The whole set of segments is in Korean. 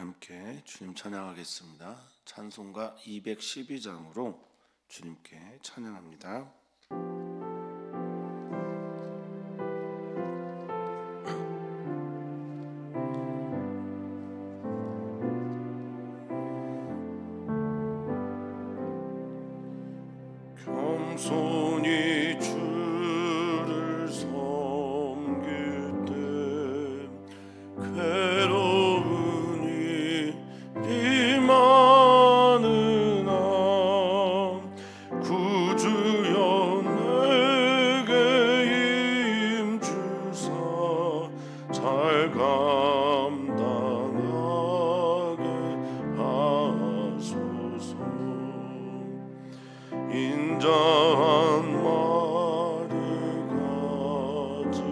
함께 주님 찬양하겠습니다. 찬송가 212장으로 주님께 찬양합니다. 겸손히 주를 섬길 때 괴로우니 임하느나 구주여 내게 힘주사 잘 감당하게 하소서. 인자한 말을 가지고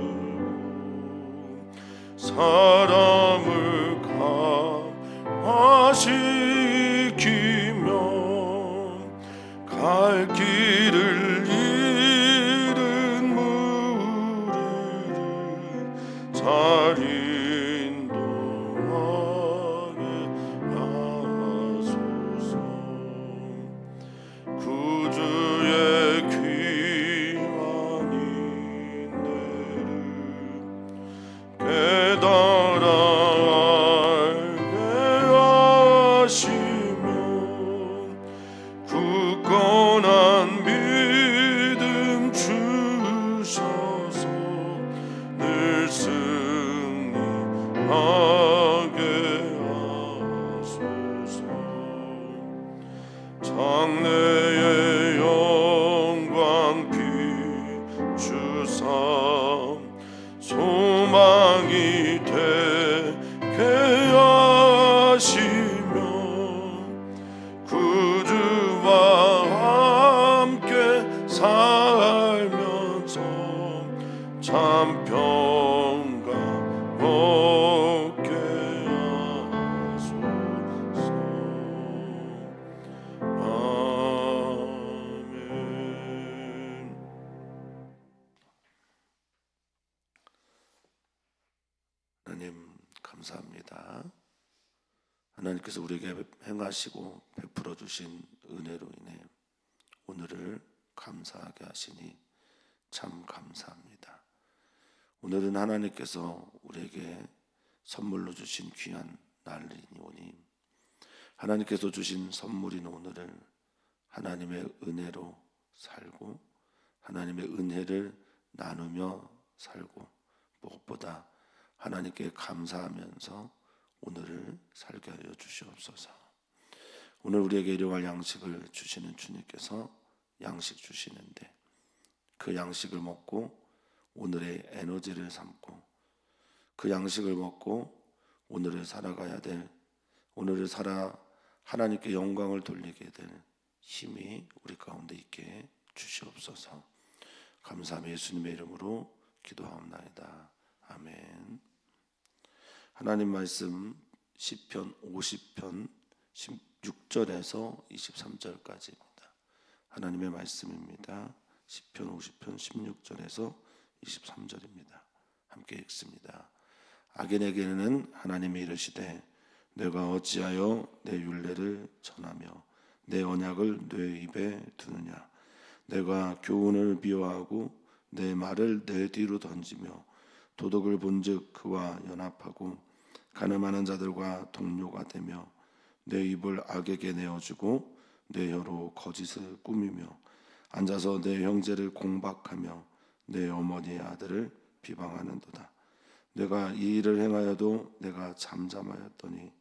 사람을 감화시키며 갈 길을 잃은 무리를 잘 인도하게 하소서. 구주의 귀한 인내를 깨달아 알게 하시며 굳건한 믿음 주셔서 늘 승리하게 하소서. 장래의 영광 비추사 소망이 되게 하시며 구주와 함께 살면서 참 평강 얻게 하소서. 아멘. 하나님 감사합니다. 하나님께서 우리에게 행하시고 베풀어 주신 은혜로 인해 오늘을 감사하게 하시니 참 감사합니다. 오늘은 하나님께서 우리에게 선물로 주신 귀한 날이오니 하나님께서 주신 선물인 오늘을 하나님의 은혜로 살고 하나님의 은혜를 나누며 살고 무엇보다 하나님께 감사하면서 오늘을 살게 하여 주시옵소서. 오늘 우리에게 일용할 양식을 주시는 주님께서 양식 주시는데 그 양식을 먹고 오늘의 에너지를 삼고 그 양식을 먹고 오늘을 살아가야 될 오늘을 살아 하나님께 영광을 돌리게 될 힘이 우리 가운데 있게 주시옵소서. 감사하며 예수님의 이름으로 기도하옵나이다. 아멘. 하나님 말씀 시편 50편 16절에서 23절까지입니다. 하나님의 말씀입니다. 시편 50편 16절에서 23절입니다. 함께 읽습니다. 악인에게는 하나님이 이르시되 내가 어찌하여 내 율례를 전하며 내 언약을 내 입에 두느냐. 내가 교훈을 미워하고 내 말을 내 뒤로 던지며 도덕을 본즉 그와 연합하고 가늠하는 자들과 동료가 되며 내 입을 악에게 내어주고 내 혀로 거짓을 꾸미며 앉아서 내 형제를 공박하며 내 어머니의 아들을 비방하는도다. 내가 이 일을 행하여도 내가 잠잠하였더니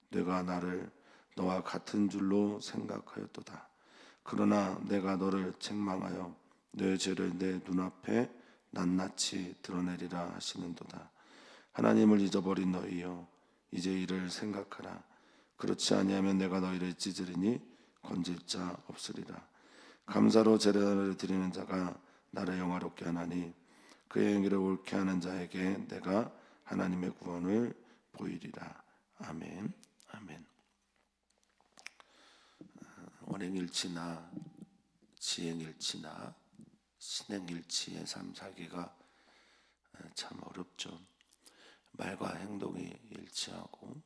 내가 나를 너와 같은 줄로 생각하였도다. 그러나 내가 너를 책망하여 내 죄를 내 눈앞에 낱낱이 드러내리라 하시는도다. 하나님을 잊어버린 너희여 이제 이를 생각하라. 그렇지 아니하면 내가 너희를 찢으리니 건질 자 없으리라. 감사로 제단을 드리는 자가 나를 영화롭게 하나니 그의 행위를 옳게 하는 자에게 내가 하나님의 구원을 보이리라. 아멘. 아멘. 언행일치나 지행일치나 신행일치의 삶 살기가 참 어렵죠. 말과 행동이 일치하고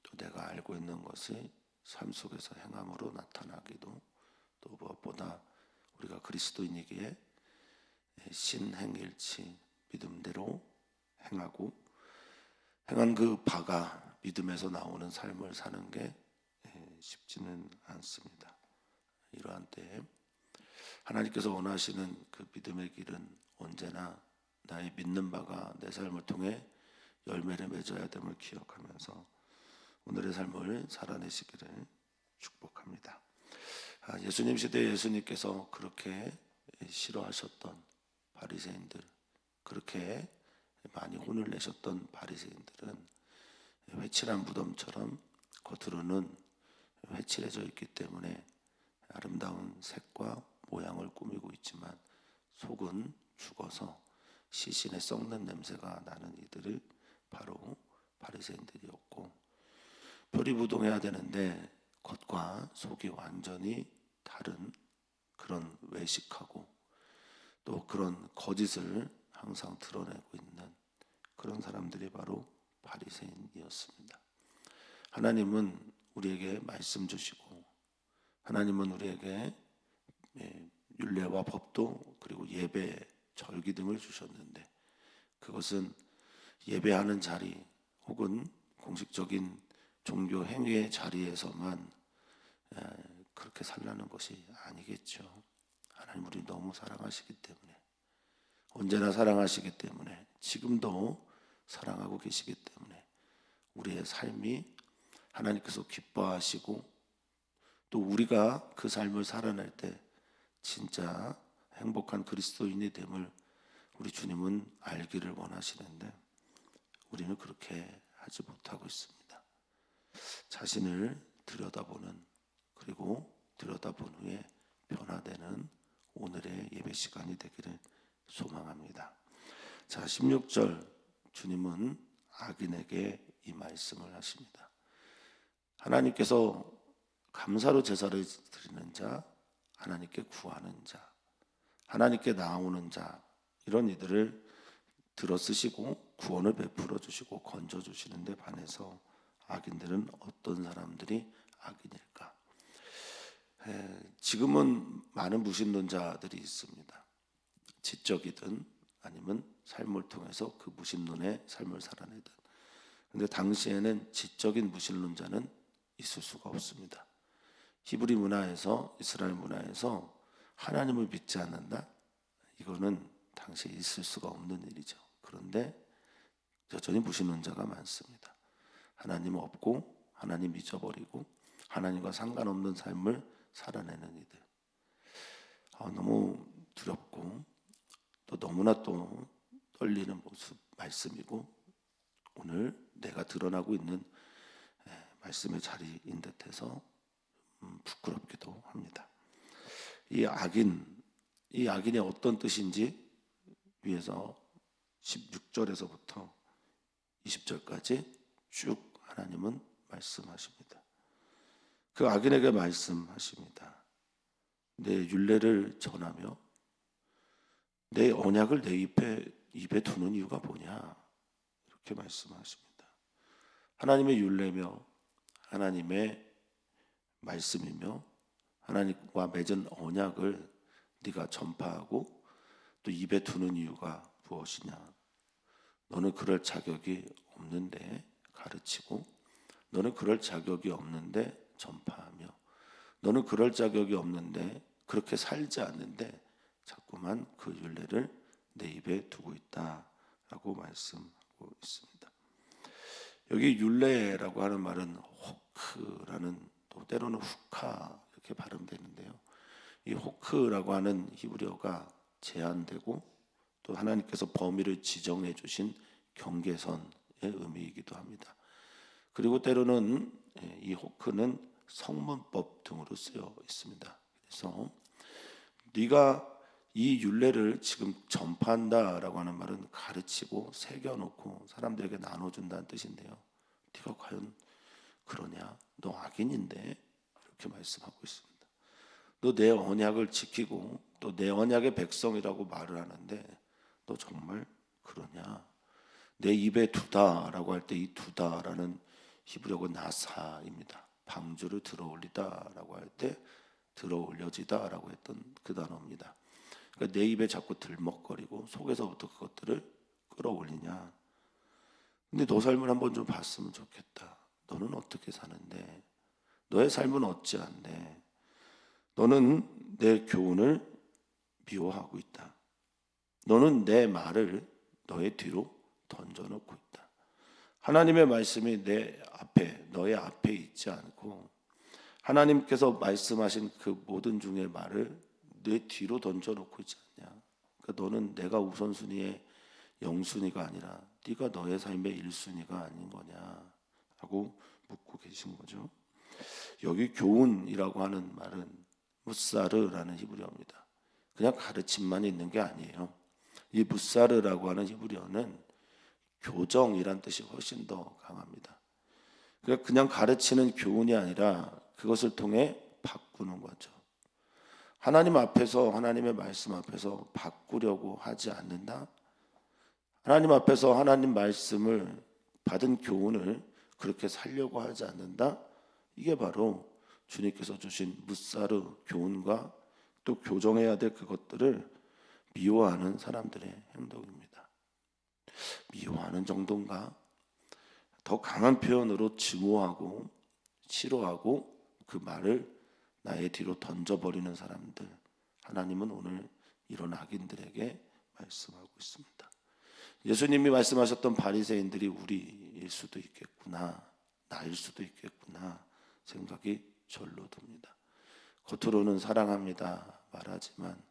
또 내가 알고 있는 것이 삶 속에서 행함으로 나타나기도, 또 무엇보다 우리가 그리스도인이기에 신행일치 믿음대로 행하고 행한 그 바가 믿음에서 나오는 삶을 사는 게 쉽지는 않습니다. 이러한 때에 하나님께서 원하시는 그 믿음의 길은 언제나 나의 믿는 바가 내 삶을 통해 열매를 맺어야 됨을 기억하면서 오늘의 삶을 살아내시기를 축복합니다. 예수님 시대에 예수님께서 그렇게 싫어하셨던 바리새인들, 그렇게 많이 혼을 내셨던 바리새인들은 회칠한 무덤처럼 겉으로는 회칠해져 있기 때문에 아름다운 색과 모양을 꾸미고 있지만 속은 죽어서 시신에 썩는 냄새가 나는 이들을 바로 바리새인들이었고, 표리부동해야 되는데 겉과 속이 완전히 다른 그런 외식하고 또 그런 거짓을 항상 드러내고 있는 그런 사람들이 바로 바리새인이었습니다. 하나님은 우리에게 말씀 주시고, 하나님은 우리에게 율례와 법도 그리고 예배, 절기 등을 주셨는데, 그것은 예배하는 자리 혹은 공식적인 종교 행위의 자리에서만 그렇게 살라는 것이 아니겠죠. 하나님 우리 너무 사랑하시기 때문에, 언제나 사랑하시기 때문에, 지금도 사랑하고 계시기 때문에 우리의 삶이 하나님께서 기뻐하시고, 또 우리가 그 삶을 살아낼 때 진짜 행복한 그리스도인이 됨을 우리 주님은 알기를 원하시는데 우리는 그렇게 하지 못하고 있습니다. 자신을 들여다보는, 그리고 들여다본 후에 변화되는 오늘의 예배 시간이 되기를 소망합니다. 자, 16절 주님은 악인에게 이 말씀을 하십니다. 하나님께서 감사로 제사를 드리는 자, 하나님께 구하는 자, 하나님께 나오는 자, 이런 이들을 들어쓰시고 구원을 베풀어 주시고 건져 주시는데 반해서 악인들은 어떤 사람들이 악인일까? 지금은 많은 무신론자들이 있습니다. 지적이든 아니면 삶을 통해서 그 무신론의 삶을 살아내든. 근데 당시에는 지적인 무신론자는 있을 수가 없습니다. 히브리 문화에서, 이스라엘 문화에서 하나님을 믿지 않는다? 이거는 당시에 있을 수가 없는 일이죠. 그런데 여전히 무신론자가 많습니다. 하나님 없고 하나님 잊어버리고 하나님과 상관없는 삶을 살아내는 이들. 너무 두렵고 또 너무나 또 떨리는 모습 말씀이고, 오늘 내가 드러나고 있는 말씀의 자리인 듯해서 부끄럽기도 합니다. 이 악인이 어떤 뜻인지 위에서 16절에서부터 20절까지 쭉 하나님은 말씀하십니다. 그 악인에게 말씀하십니다. 내 율례를 전하며 내 언약을 내 입에 두는 이유가 뭐냐? 이렇게 말씀하십니다. 하나님의 율례며 하나님의 말씀이며 하나님과 맺은 언약을 네가 전파하고 또 입에 두는 이유가 무엇이냐? 너는 그럴 자격이 없는데 가르치고, 너는 그럴 자격이 없는데 전파하며, 너는 그럴 자격이 없는데 그렇게 살지 않는데 자꾸만 그 율례를 내 입에 두고 있다라고 말씀하고 있습니다. 여기 율례라고 하는 말은 호크라는, 또 때로는 후카 이렇게 발음되는데요. 이 호크라고 하는 히브리어가 제한되고 또 하나님께서 범위를 지정해 주신 경계선의 의미이기도 합니다. 그리고 때로는 이 호크는 성문법 등으로 쓰여 있습니다. 그래서 네가 이 율례를 지금 전파한다라고 하는 말은 가르치고 새겨놓고 사람들에게 나눠준다는 뜻인데요. 네가 과연 그러냐? 너 악인인데, 이렇게 말씀하고 있습니다. 너 내 언약을 지키고 또 내 언약의 백성이라고 말을 하는데 너 정말 그러냐? 내 입에 두다라고 할 때 이 두다라는 히브리어가 나사입니다. 방주를 들어올리다라고 할 때 들어올려지다라고 했던 그 단어입니다. 그러니까 내 입에 자꾸 들먹거리고 속에서부터 그것들을 끌어올리냐. 근데 너 삶을 한번 좀 봤으면 좋겠다. 너는 어떻게 사는데? 너의 삶은 어찌한데? 너는 내 교훈을 미워하고 있다. 너는 내 말을 너의 뒤로 던져놓고 있다. 하나님의 말씀이 내 앞에, 너의 앞에 있지 않고 하나님께서 말씀하신 그 모든 중의 말을 내 뒤로 던져놓고 있지 않냐. 그러니까 너는 내가 우선순위의 영순위가 아니라 네가 너의 삶의 1순위가 아닌 거냐 하고 묻고 계신 거죠. 여기 교훈이라고 하는 말은 무사르라는 히브리어입니다. 그냥 가르침만 있는 게 아니에요. 이 무사르라고 하는 히브리어는 교정이란 뜻이 훨씬 더 강합니다. 그냥 가르치는 교훈이 아니라 그것을 통해 바꾸는 거죠. 하나님 앞에서, 하나님의 말씀 앞에서 바꾸려고 하지 않는다. 하나님 앞에서 하나님 말씀을 받은 교훈을 그렇게 살려고 하지 않는다. 이게 바로 주님께서 주신 무사르 교훈과 또 교정해야 될 그것들을 미워하는 사람들의 행동입니다. 미워하는 정도인가? 더 강한 표현으로 증오하고 싫어하고 그 말을 나의 뒤로 던져버리는 사람들, 하나님은 오늘 이런 악인들에게 말씀하고 있습니다. 예수님이 말씀하셨던 바리새인들이 우리일 수도 있겠구나, 나일 수도 있겠구나 생각이 절로 듭니다. 겉으로는 사랑합니다 말하지만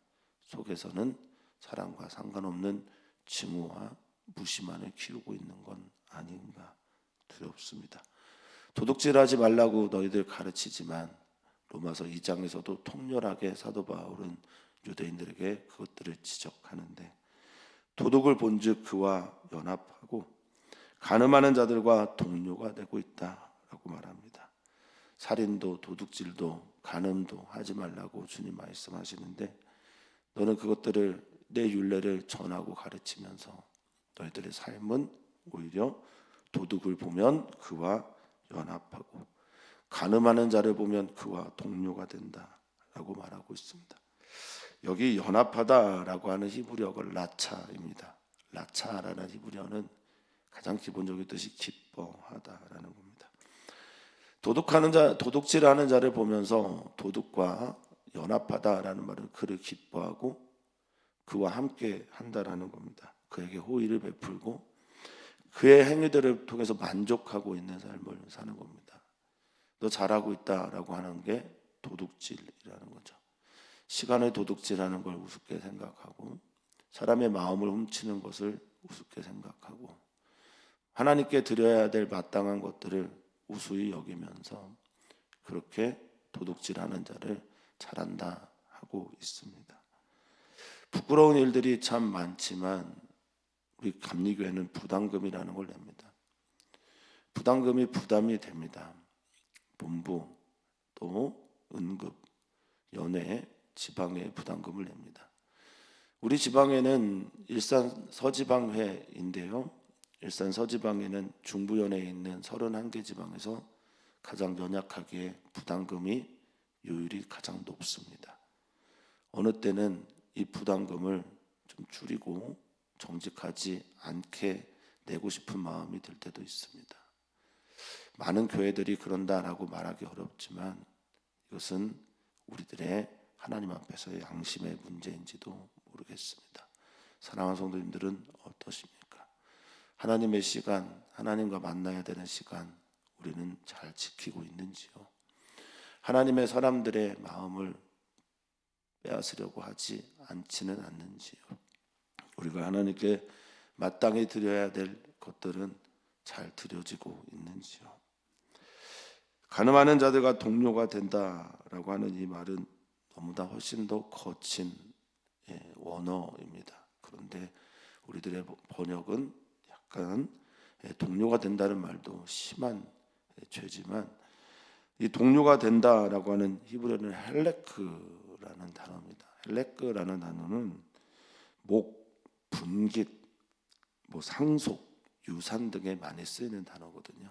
속에서는 사랑과 상관없는 증오와 무심만을 키우고 있는 건 아닌가 두렵습니다. 도둑질하지 말라고 너희들 가르치지만 로마서 2장에서도 통렬하게 사도 바울은 유대인들에게 그것들을 지적하는데 도둑을 본즉 그와 연합하고 간음하는 자들과 동료가 되고 있다라고 말합니다. 살인도 도둑질도 간음도 하지 말라고 주님 말씀하시는데 너는 그것들을 내 율례를 전하고 가르치면서 너희들의 삶은 오히려 도둑을 보면 그와 연합하고 간음하는 자를 보면 그와 동료가 된다라고 말하고 있습니다. 여기 연합하다라고 하는 히브리어가 라차입니다. 라차라는 히브리어는 가장 기본적인 뜻이 기뻐하다라는 겁니다. 도둑질하는 자를 보면서 도둑과 연합하다라는 말은 그를 기뻐하고 그와 함께 한다라는 겁니다. 그에게 호의를 베풀고 그의 행위들을 통해서 만족하고 있는 삶을 사는 겁니다. 너 잘하고 있다라고 하는 게 도둑질이라는 거죠. 시간을 도둑질하는 걸 우습게 생각하고 사람의 마음을 훔치는 것을 우습게 생각하고 하나님께 드려야 될 마땅한 것들을 우수히 여기면서 그렇게 도둑질하는 자를 잘한다 하고 있습니다. 부끄러운 일들이 참 많지만 우리 감리교회는 부담금이라는 걸 냅니다. 부담금이 부담이 됩니다. 본부 또 은급, 연회, 지방에 부담금을 냅니다. 우리 지방에는 일산 서지방회인데요. 일산 서지방에는 중부연회에 있는 31개 지방에서 가장 연약하기에 부담금이 요율이 가장 높습니다. 어느 때는 이 부담금을 좀 줄이고 정직하지 않게 내고 싶은 마음이 들 때도 있습니다. 많은 교회들이 그런다라고 말하기 어렵지만 이것은 우리들의 하나님 앞에서의 양심의 문제인지도 모르겠습니다. 사랑하는 성도님들은 어떠십니까? 하나님의 시간, 하나님과 만나야 되는 시간 우리는 잘 지키고 있는지요? 하나님의 사람들의 마음을 빼앗으려고 하지 않지는 않는지요? 우리가 하나님께 마땅히 드려야 될 것들은 잘 드려지고 있는지요? 간음하는 자들과 동료가 된다라고 하는 이 말은 너무나 훨씬 더 거친 원어입니다. 그런데 우리들의 번역은 약간 동료가 된다는 말도 심한 죄지만 이 동료가 된다라고 하는 히브리어는 헬레크라는 단어입니다. 헬레크라는 단어는 목, 분깃, 상속, 유산 등에 많이 쓰이는 단어거든요.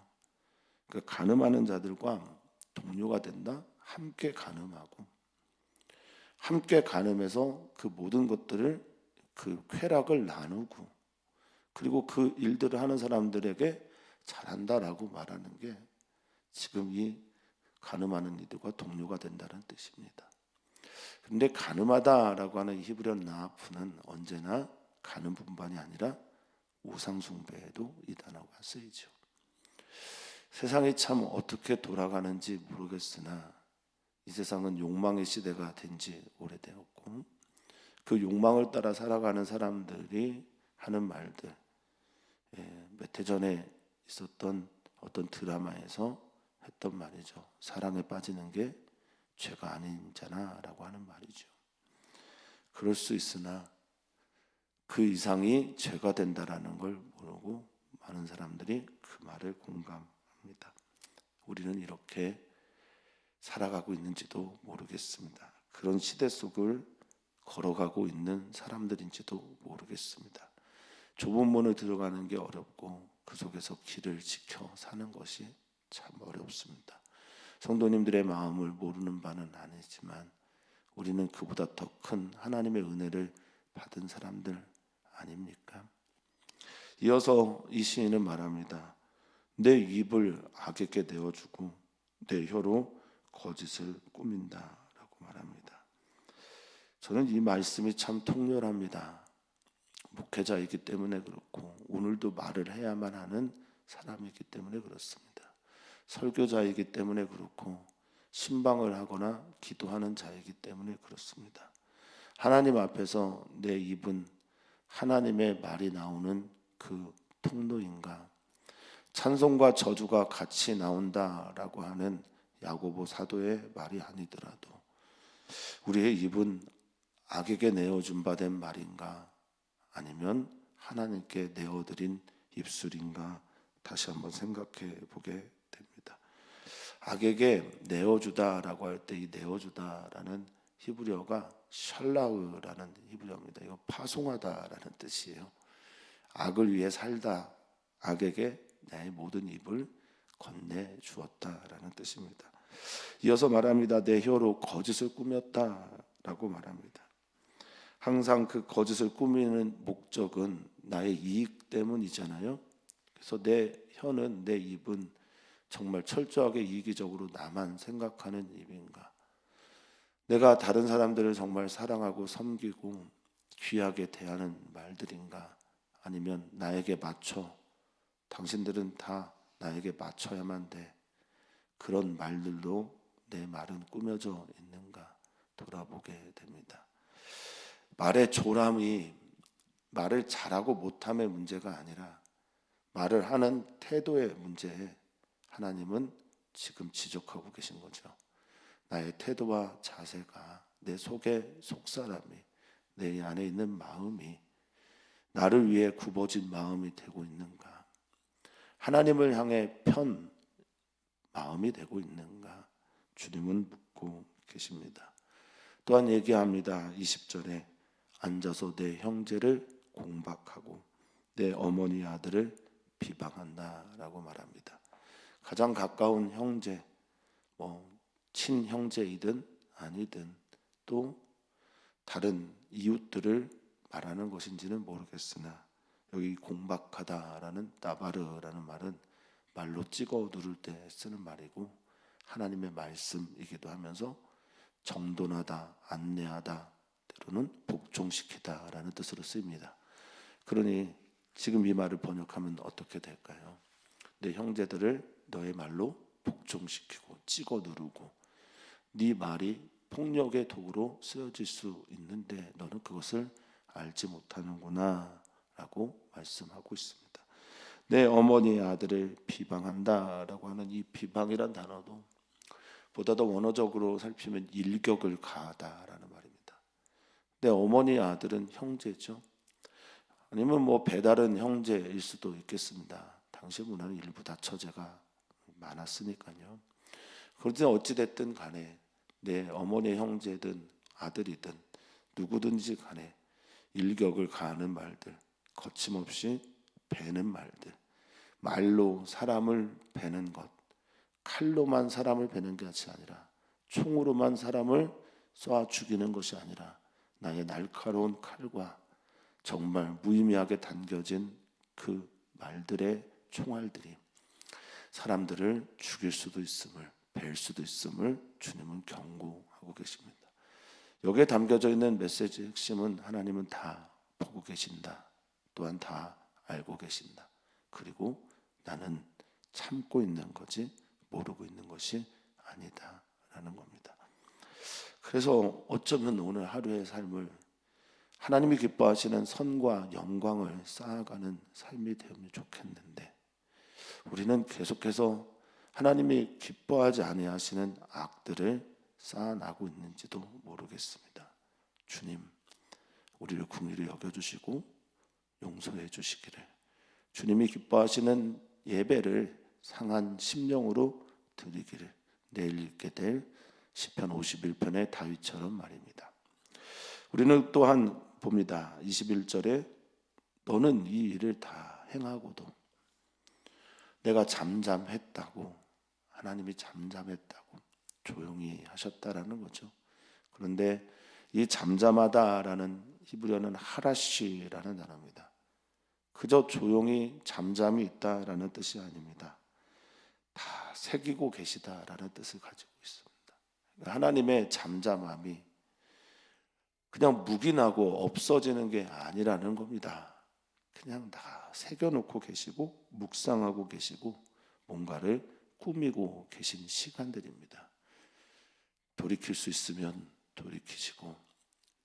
그러니까 간음하는 자들과 동료가 된다. 함께 간음하고 함께 간음해서 그 모든 것들을 그 쾌락을 나누고 그리고 그 일들을 하는 사람들에게 잘한다라고 말하는 게 지금 이 간음하는 이들과 동료가 된다는 뜻입니다. 그런데 간음하다라고 하는 히브리어 나아프는 언제나 간음뿐만이 아니라 우상숭배에도 이 단어가 쓰이죠. 세상이 참 어떻게 돌아가는지 모르겠으나 이 세상은 욕망의 시대가 된 지 오래되었고 그 욕망을 따라 살아가는 사람들이 하는 말들, 몇 해 전에 있었던 어떤 드라마에서 했던 말이죠. 사랑에 빠지는 게 죄가 아니잖아 라고 하는 말이죠. 그럴 수 있으나 그 이상이 죄가 된다라는 걸 모르고 많은 사람들이 그 말을 공감합니다. 우리는 이렇게 살아가고 있는지도 모르겠습니다. 그런 시대 속을 걸어가고 있는 사람들인지도 모르겠습니다. 좁은 문을 들어가는 게 어렵고 그 속에서 길을 지켜 사는 것이 참 어렵습니다. 성도님들의 마음을 모르는 바는 아니지만 우리는 그보다 더 큰 하나님의 은혜를 받은 사람들 아닙니까? 이어서 이 시인은 말합니다. 내 입을 악에게 내어주고 내 혀로 거짓을 꾸민다라고 말합니다. 저는 이 말씀이 참 통렬합니다. 목회자이기 때문에 그렇고 오늘도 말을 해야만 하는 사람이기 때문에 그렇습니다. 설교자이기 때문에 그렇고 신방을 하거나 기도하는 자이기 때문에 그렇습니다. 하나님 앞에서 내 입은 하나님의 말이 나오는 그 통로인가? 찬송과 저주가 같이 나온다라고 하는 야고보 사도의 말이 아니더라도 우리의 입은 악에게 내어준 바 된 말인가? 아니면 하나님께 내어드린 입술인가? 다시 한번 생각해 보게 됩니다. 악에게 내어주다라고 할 때 이 내어주다라는 히브리어가 샬라우라는 히브리어입니다. 이거 파송하다라는 뜻이에요. 악을 위해 살다, 악에게 내 모든 입을 건네주었다라는 뜻입니다. 이어서 말합니다. 내 혀로 거짓을 꾸몄다라고 말합니다. 항상 그 거짓을 꾸미는 목적은 나의 이익 때문이잖아요. 그래서 내 혀는, 내 입은 정말 철저하게 이기적으로 나만 생각하는 입인가? 내가 다른 사람들을 정말 사랑하고 섬기고 귀하게 대하는 말들인가? 아니면 나에게 맞춰, 당신들은 다 나에게 맞춰야만 돼. 그런 말들로 내 말은 꾸며져 있는가 돌아보게 됩니다. 말의 조람이 말을 잘하고 못함의 문제가 아니라 말을 하는 태도의 문제에 하나님은 지금 지적하고 계신 거죠. 나의 태도와 자세가, 내 속의 속사람이, 내 안에 있는 마음이 나를 위해 굽어진 마음이 되고 있는가? 하나님을 향해 편 마음이 되고 있는가? 주님은 묻고 계십니다. 또한 얘기합니다. 20절에 앉아서 내 형제를 공박하고 내 어머니 아들을 비방한다라고 말합니다. 가장 가까운 형제, 친형제이든 아니든 또 다른 이웃들을 말하는 것인지는 모르겠으나 여기 공박하다라는 따바르라는 말은 말로 찍어 누를 때 쓰는 말이고 하나님의 말씀이기도 하면서 정돈하다, 안내하다, 때로는 복종시키다라는 뜻으로 쓰입니다. 그러니 지금 이 말을 번역하면 어떻게 될까요? 내 형제들을 너의 말로 복종시키고 찍어 누르고 네 말이 폭력의 도구로 쓰여질 수 있는데 너는 그것을 알지 못하는구나 라고 말씀하고 있습니다. 내 어머니의 아들을 비방한다라고 하는 이 비방이란 단어도 보다 더 원어적으로 살피면 일격을 가하다라는 말입니다. 내 어머니의 아들은 형제죠. 아니면 배다른 형제일 수도 있겠습니다. 당시 문화는 일부 다처제가 많았으니까요. 그렇지만 어찌됐든 간에 내 어머니의 형제든 아들이든 누구든지 간에 일격을 가하는 말들, 거침없이 베는 말들, 말로 사람을 베는 것, 칼로만 사람을 베는 것이 아니라, 총으로만 사람을 쏴 죽이는 것이 아니라, 나의 날카로운 칼과 정말 무의미하게 당겨진 그 말들의 총알들이 사람들을 죽일 수도 있음을, 벨 수도 있음을 주님은 경고하고 계십니다. 여기에 담겨져 있는 메시지의 핵심은 하나님은 다 보고 계신다. 또한 다 알고 계신다. 그리고 나는 참고 있는 거지 모르고 있는 것이 아니다 라는 겁니다. 그래서 어쩌면 오늘 하루의 삶을 하나님이 기뻐하시는 선과 영광을 쌓아가는 삶이 되면 좋겠는데, 우리는 계속해서 하나님이 기뻐하지 아니하시는 악들을 쌓아나고 있는지도 모르겠습니다. 주님, 우리를 긍휼히 여겨주시고 용서해 주시기를, 주님이 기뻐하시는 예배를 상한 심령으로 드리기를 내일 읽게 될 시편 51편의 다윗처럼 말입니다. 우리는 또한 봅니다. 21절에 너는 이 일을 다 행하고도 내가 잠잠했다고, 하나님이 잠잠했다고 조용히 하셨다라는 거죠. 그런데 이 잠잠하다라는 히브리어는 하라시라는 단어입니다. 그저 조용히 잠잠히 있다라는 뜻이 아닙니다. 다 새기고 계시다라는 뜻을 가지고 있습니다. 하나님의 잠잠함이 그냥 묵인하고 없어지는 게 아니라는 겁니다. 그냥 다 새겨놓고 계시고 묵상하고 계시고 뭔가를 꾸미고 계신 시간들입니다. 돌이킬 수 있으면 돌이키시고,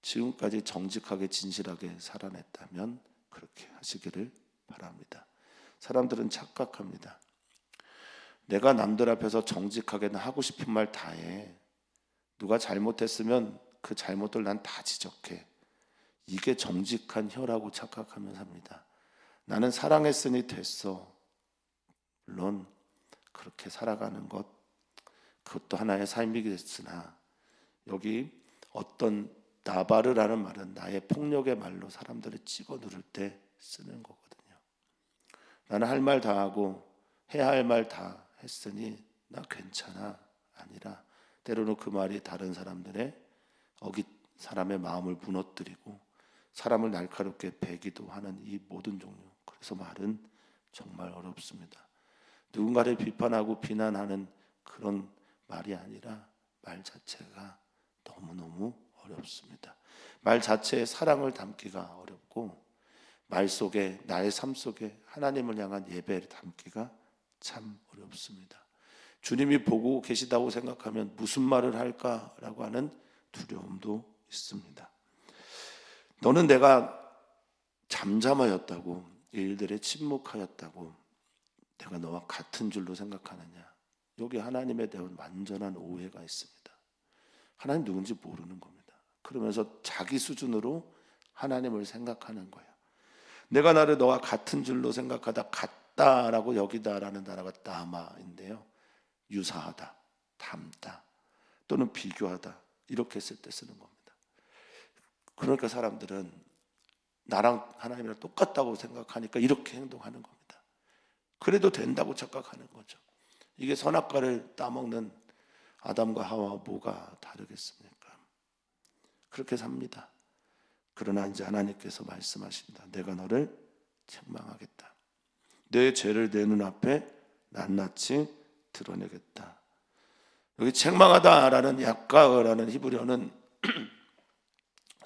지금까지 정직하게 진실하게 살아냈다면 그렇게 하시기를 바랍니다. 사람들은 착각합니다. 내가 남들 앞에서 정직하게 하고 싶은 말 다 해. 누가 잘못했으면 그 잘못들 난 다 지적해. 이게 정직한 혀라고 착각하며 삽니다. 나는 사랑했으니 됐어. 물론 그렇게 살아가는 것, 그것도 하나의 삶이겠으나, 여기 어떤 나바르라는 말은 나의 폭력의 말로 사람들을 찍어 누를 때 쓰는 거거든요. 나는 할 말 다 하고 해야 할 말 다 했으니 나 괜찮아 아니라, 때로는 그 말이 다른 사람의 마음을 무너뜨리고 사람을 날카롭게 베기도 하는 이 모든 종류. 그래서 말은 정말 어렵습니다. 누군가를 비판하고 비난하는 그런 말이 아니라 말 자체가 너무너무 어렵습니다. 말 자체에 사랑을 담기가 어렵고, 말 속에, 나의 삶 속에 하나님을 향한 예배를 담기가 참 어렵습니다. 주님이 보고 계시다고 생각하면 무슨 말을 할까라고 하는 두려움도 있습니다. 너는 내가 잠잠하였다고, 일들에 침묵하였다고 내가 너와 같은 줄로 생각하느냐? 여기 하나님에 대한 완전한 오해가 있습니다. 하나님 누군지 모르는 겁니다. 그러면서 자기 수준으로 하나님을 생각하는 거예요. 내가 나를 너와 같은 줄로 생각하다, 같다라고 여기다라는 단어가 다마인데요, 유사하다, 닮다 또는 비교하다, 이렇게 했을 때 쓰는 겁니다. 그러니까 사람들은 나랑 하나님이랑 똑같다고 생각하니까 이렇게 행동하는 겁니다. 그래도 된다고 착각하는 거죠. 이게 선악과를 따먹는 아담과 하와와 뭐가 다르겠습니까? 그렇게 삽니다. 그러나 이제 하나님께서 말씀하신다. 내가 너를 책망하겠다. 내 죄를 내 눈앞에 낱낱이 드러내겠다. 여기 책망하다라는 약가라는 히브리어는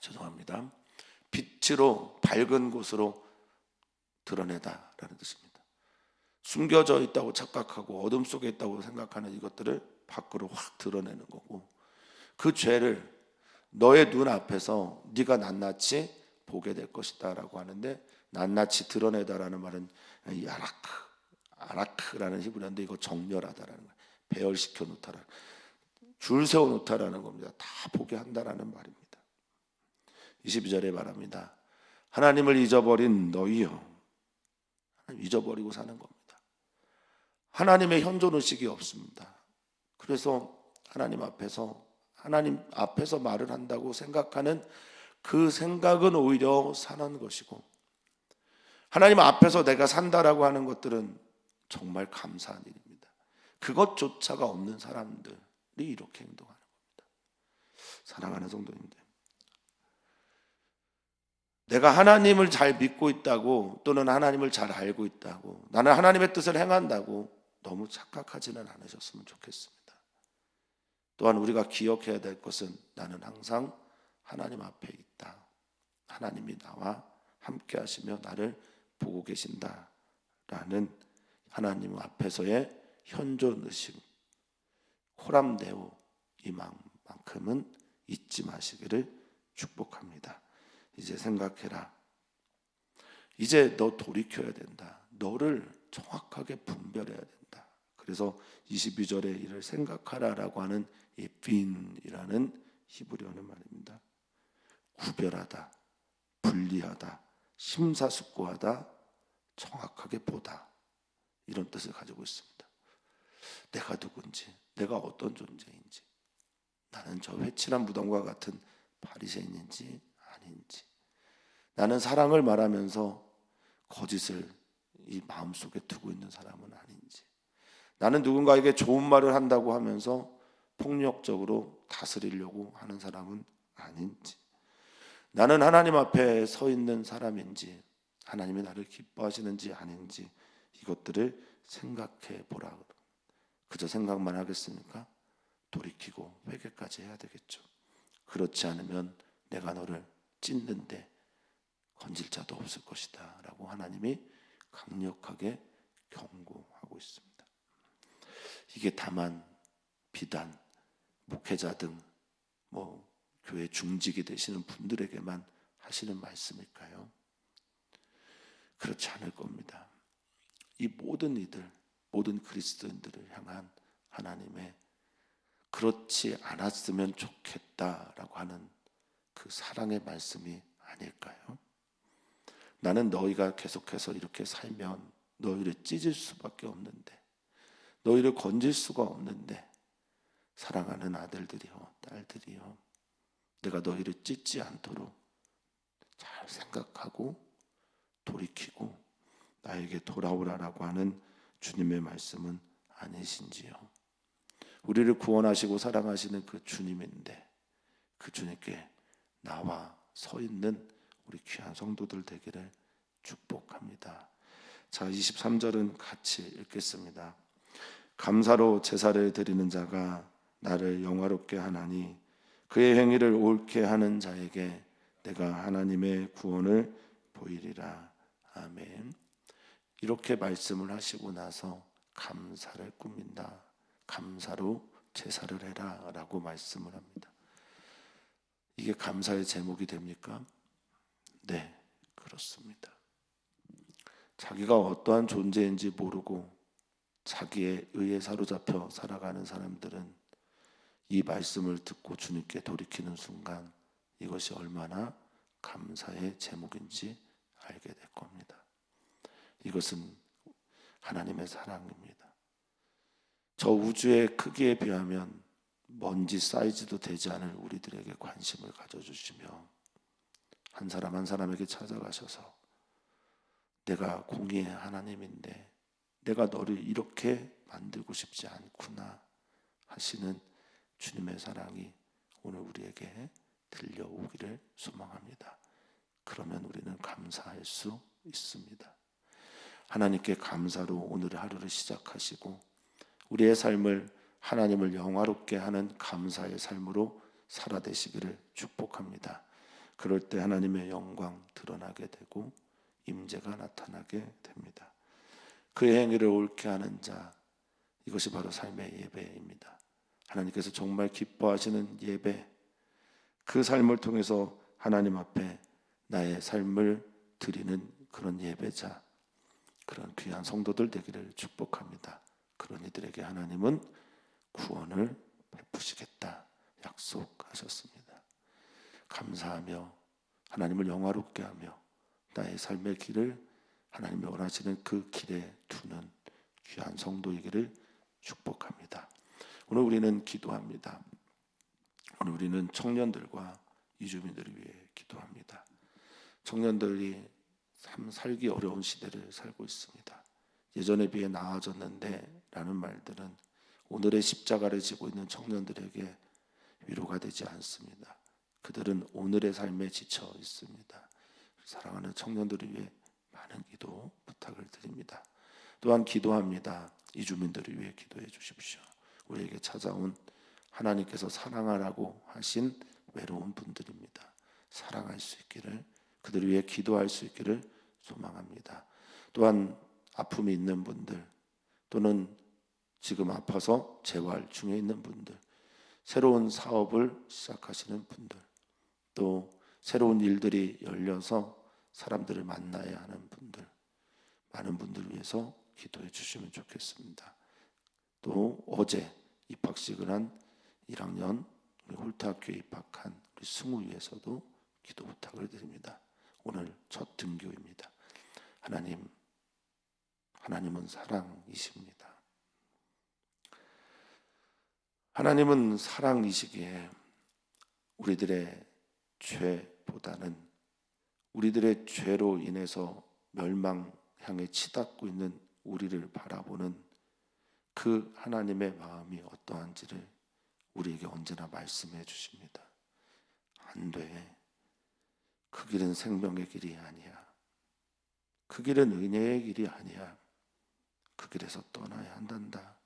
죄송합니다. 빛으로, 밝은 곳으로 드러내다라는 뜻입니다. 숨겨져 있다고 착각하고 어둠 속에 있다고 생각하는 이것들을 밖으로 확 드러내는 거고, 그 죄를 너의 눈 앞에서 네가 낱낱이 보게 될 것이다 라고 하는데, 낱낱이 드러내다라는 말은 이 아라크라는 히브리어인데, 이거 정렬하다라는 거예요. 배열시켜 놓다라는, 줄 세워 놓다라는 겁니다. 다 보게 한다라는 말입니다. 22절에 말합니다. 하나님을 잊어버린 너희여. 잊어버리고 사는 겁니다. 하나님의 현존의식이 없습니다. 그래서 하나님 앞에서 말을 한다고 생각하는 그 생각은 오히려 사는 것이고, 하나님 앞에서 내가 산다라고 하는 것들은 정말 감사한 일입니다. 그것조차가 없는 사람들이 이렇게 행동하는 겁니다. 사랑하는 성도님들, 내가 하나님을 잘 믿고 있다고 또는 하나님을 잘 알고 있다고 나는 하나님의 뜻을 행한다고 너무 착각하지는 않으셨으면 좋겠습니다. 또한 우리가 기억해야 될 것은 나는 항상 하나님 앞에 있다. 하나님이 나와 함께 하시며 나를 보고 계신다라는 하나님 앞에서의 현존의식, 호람데오, 이만큼은 잊지 마시기를 축복합니다. 이제 생각해라. 이제 너 돌이켜야 된다. 너를 정확하게 분별해야 된다. 그래서 22절에 이를 생각하라라고 하는 이 빈이라는 히브리어는 말입니다. 구별하다, 분리하다, 심사숙고하다, 정확하게 보다, 이런 뜻을 가지고 있습니다. 내가 누군지, 내가 어떤 존재인지, 나는 저 회칠한 무덤과 같은 바리새인인지 아닌지, 나는 사랑을 말하면서 거짓을 이 마음속에 두고 있는 사람은 아닌지, 나는 누군가에게 좋은 말을 한다고 하면서 폭력적으로 다스리려고 하는 사람은 아닌지, 나는 하나님 앞에 서 있는 사람인지, 하나님이 나를 기뻐하시는지 아닌지, 이것들을 생각해 보라. 그저 생각만 하겠습니까? 돌이키고 회개까지 해야 되겠죠. 그렇지 않으면 내가 너를 찢는데 건질 자도 없을 것이다 라고 하나님이 강력하게 경고하고 있습니다. 이게 다만 비단 목회자 등 교회 중직이 되시는 분들에게만 하시는 말씀일까요? 그렇지 않을 겁니다. 이 모든 이들, 모든 그리스도인들을 향한 하나님의 그렇지 않았으면 좋겠다라고 하는 그 사랑의 말씀이 아닐까요? 나는 너희가 계속해서 이렇게 살면 너희를 찢을 수밖에 없는데, 너희를 건질 수가 없는데, 사랑하는 아들들이요 딸들이요, 내가 너희를 찢지 않도록 잘 생각하고 돌이키고 나에게 돌아오라라고 하는 주님의 말씀은 아니신지요? 우리를 구원하시고 사랑하시는 그 주님인데 그 주님께 나와 서 있는 우리 귀한 성도들 되기를 축복합니다. 자, 23절은 같이 읽겠습니다. 감사로 제사를 드리는 자가 나를 영화롭게 하나니 그의 행위를 옳게 하는 자에게 내가 하나님의 구원을 보이리라. 아멘. 이렇게 말씀을 하시고 나서 감사를 꾸민다. 감사로 제사를 해라 라고 말씀을 합니다. 이게 감사의 제목이 됩니까? 네, 그렇습니다. 자기가 어떠한 존재인지 모르고 자기의 의에 사로잡혀 살아가는 사람들은 이 말씀을 듣고 주님께 돌이키는 순간 이것이 얼마나 감사의 제목인지 알게 될 겁니다. 이것은 하나님의 사랑입니다. 저 우주의 크기에 비하면 먼지 사이즈도 되지 않을 우리들에게 관심을 가져주시며 한 사람 한 사람에게 찾아가셔서 내가 공의의 하나님인데 내가 너를 이렇게 만들고 싶지 않구나 하시는 주님의 사랑이 오늘 우리에게 들려오기를 소망합니다. 그러면 우리는 감사할 수 있습니다. 하나님께 감사로 오늘의 하루를 시작하시고 우리의 삶을 하나님을 영화롭게 하는 감사의 삶으로 살아되시기를 축복합니다. 그럴 때 하나님의 영광 드러나게 되고 임재가 나타나게 됩니다. 그의 행위를 옳게 하는 자, 이것이 바로 삶의 예배입니다. 하나님께서 정말 기뻐하시는 예배, 그 삶을 통해서 하나님 앞에 나의 삶을 드리는 그런 예배자, 그런 귀한 성도들 되기를 축복합니다. 그런 이들에게 하나님은 구원을 베푸시겠다 약속하셨습니다. 감사하며 하나님을 영화롭게 하며 나의 삶의 길을 하나님이 원하시는 그 길에 두는 귀한 성도이기를 축복합니다. 오늘 우리는 기도합니다. 오늘 우리는 청년들과 이주민들을 위해 기도합니다. 청년들이 참 살기 어려운 시대를 살고 있습니다. 예전에 비해 나아졌는데 라는 말들은 오늘의 십자가를 지고 있는 청년들에게 위로가 되지 않습니다. 그들은 오늘의 삶에 지쳐 있습니다. 사랑하는 청년들을 위해 많은 기도 부탁을 드립니다. 또한 기도합니다. 이주민들을 위해 기도해 주십시오. 우리에게 찾아온 하나님께서 사랑하라고 하신 외로운 분들입니다. 사랑할 수 있기를, 그들을 위해 기도할 수 있기를 소망합니다. 또한 아픔이 있는 분들, 또는 지금 아파서 재활 중에 있는 분들, 새로운 사업을 시작하시는 분들, 또 새로운 일들이 열려서 사람들을 만나야 하는 분들, 많은 분들을 위해서 기도해 주시면 좋겠습니다. 또 어제 입학식을 한 1학년 우리 홀트학교에 입학한 우리 승우 위해서도 기도 부탁을 드립니다. 오늘 첫 등교입니다. 하나님은 사랑이십니다. 하나님은 사랑이시기에 우리들의 죄보다는 우리들의 죄로 인해서 멸망 향해 치닫고 있는 우리를 바라보는 그 하나님의 마음이 어떠한지를 우리에게 언제나 말씀해 주십니다. 안 돼. 그 길은 생명의 길이 아니야. 그 길은 은혜의 길이 아니야. 그 길에서 떠나야 한단다.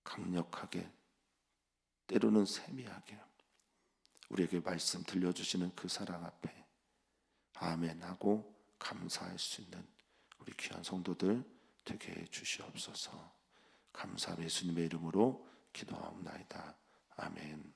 강력하게, 때로는 세미하게 우리에게 말씀 들려주시는 그 사랑 앞에 아멘하고 감사할 수 있는 우리 귀한 성도들 되게 해 주시옵소서. 감사함 예수님의 이름으로 기도하옵나이다. 아멘.